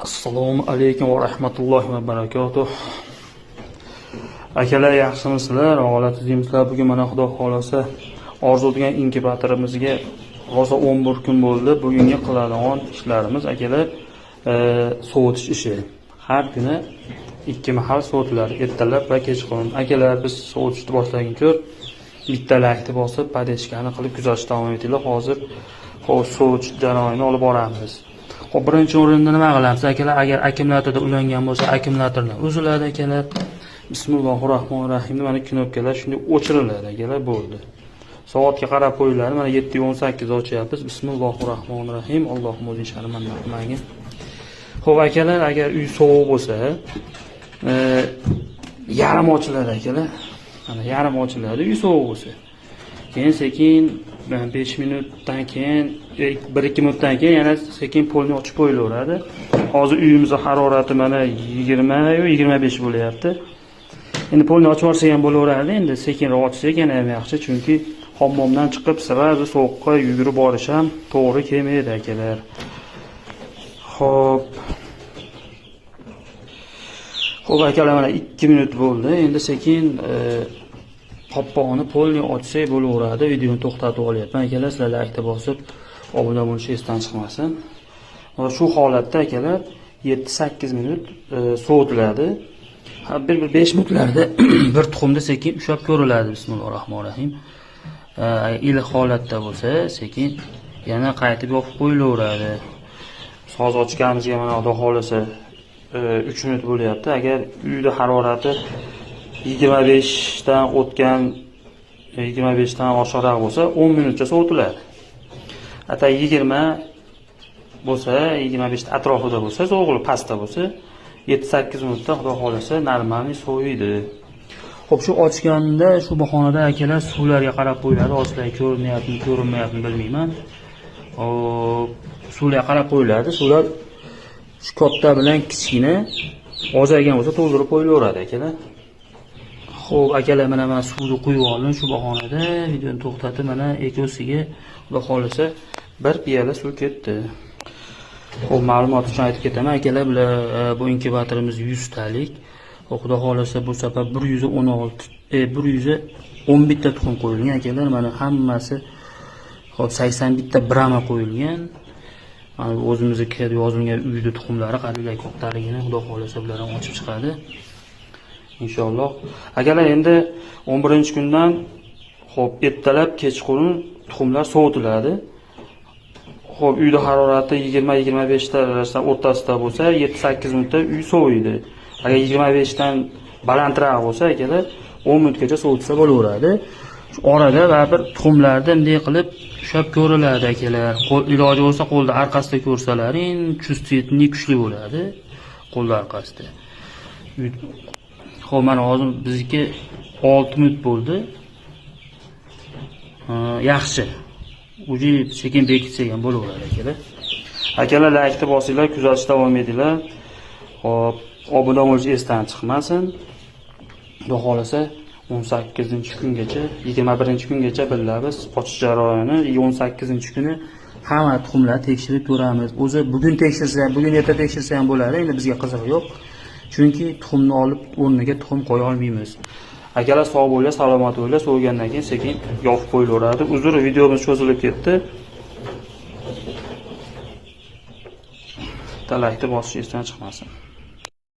Assalomu alaykum va rahmatullohi va barakatuh. Akalar, yaxshimisizlar? Holatizimizlar bugun mana Xudo xolasa orzudigan inkubatorimizga rosa 11 kun bo'ldi. Bugungi qiladigan ishlarimiz akalar sovutish ishi. Har kuni 2 mahal sovutiladi, ertalab va kechqurun. Akalar, biz sovutishni boshlaguncha bitta laykni bosib, podeshkani qilib kuzatishda davom etinglar. Hozir sovutish jarayonini olib boramiz. Birinchi o'rinda nima qilamiz akalar? Agar akkumulyatorda ulangan bo'lsa, akkumulyatorni uziladi akalar. Bismillahirrohmanirrohim. Mana knopkalar shunday o'chiriladi akalar, bo'ldi. Soatga qarab qo'yiladi. Mana 7:18 ochyapmiz. Bismillahirrohmanirrohim. Allohumma o'zing sharman rahmagin. Xo'p akalar, agar uy sovuq bo'lsa, yarim ochiladi akalar. Mana yarim ochiladi uy sovuq bo'lsa. Keyin sekin 5 minutdan keyin 1-2 minutdan keyin yana sekin polni ochib qo'yilaveradi. Hozir uyimizning harorati mana 20 yo 25 bo'lyapti. Endi polni ochib olsa ham bo'laveradi. Endi sekinroq ochsak yana ham yaxshi, chunki hammomdan chiqib sirasi sovuqqa yugurib borish ham to'g'ri kelmaydi akalar. Xo'p akalar, mana 2 minut bo'ldi. Endi sekin qopqog'ini polni ochsak bo'laveradi. Videoni to'xtatib olyapman akalar. Sizlar laykni bosib obuna bo'lish esdan chiqmasin. Shu holatda akalar 7-8 minut sovutiladi. Bir 5 minutlarda bir tuxumda sekin ushlab ko'riladi. Bismillahirrohmanirrohim. Iliq holatda bo'lsa, sekin yana qaytib yopib qo'yilaveradi. Hozir ochganimizga mana Xudo xolasa 3 minut bo'lyapti. Agar uyda harorati 25 dan o'tgan, 25 dan oshiqroq bo'lsa 10 minutcha sovutiladi. Hatta 20 bo'lsa, 25 atrofida bo'lsa, sovuqlik pastda bo'lsa 7-8 minutda Xudo xolasa normalniy soviydi. Xo'p, shu ochganda shu bahonada akalar suvlarga qarab qo'yiladi. Ochlar ko'rinyaptimi, ko'rinmayaptimi bilmayman. Suvlarga qarab qo'yiladi. Suvlar shu katta bilan kichkina ozaygan bo'lsa to'ldirib qo'yilaveradi akalar. Xo'p akalar, mana men suvni quyib oldim. Shu bahonada videoni to'xtatib, mana ekosiga Xudo xolasa bir piyola suv ketdi. Xo'p, ma'lumot uchun aytib ketaman akalar, bu inkubatorimiz 100 talik. Xudo xolasa bu safar 111 ta tuxum qo'yilgan akalar. Mana hammasi 81 ta brama qo'yilgan. Mana o'zimizga yozilgan uyda tuxumlari qanday kattaligini Xudo xolasa bular ham ochib chiqadi. Inshaalloh. Akalar, endi 11-kundan ertalab kechqurun tuxumlar sovutiladi. Xo'p, uyda harorati 20-25 darajada o'rtasida bo'lsa, 7-8 minutda uy soviydi. Agar 25 dan balandroq bo'lsa, akalar 10 minutgacha sovutsa bo'laveradi. Shu orada baribir tuxumlarni bunday qilib ushlab ko'riladi akalar. Iloji bo'lsa qo'lda orqasida ko'rsalaring, chustiyatni kuchli bo'ladi qo'lda orqasida. Xo'p, mana hozir bizniki 6 minut bo'ldi. Yaxshi. Uji sekin bekitsak ham bo'laveradi akalar. Akalar, laykni bosinglar, kuzatishda davom etinglar. Xo'p, obuna bo'lish esdan chiqmasin. Xudo xolasa 18-kungacha, 21-kungacha birga biz ochish jarayoni, 18-kuni hamma tuxumlarni tekshirib ko'ramiz. O'zi bugun tekshirsa ham, bugun erta tekshirsa ham bo'ladi. Endi bizga qiziq yo'q. Chunki tuxumni olib o'rniga tuxum qo'ya olmaymiz. Akalar, sog' bo'linglar, salomat bo'linglar. So'ygandan keyin sekin yopib qo'yilaveradi. Uzr, videomiz cho'zilib ketdi. Laykni bosish esdan chiqmasin.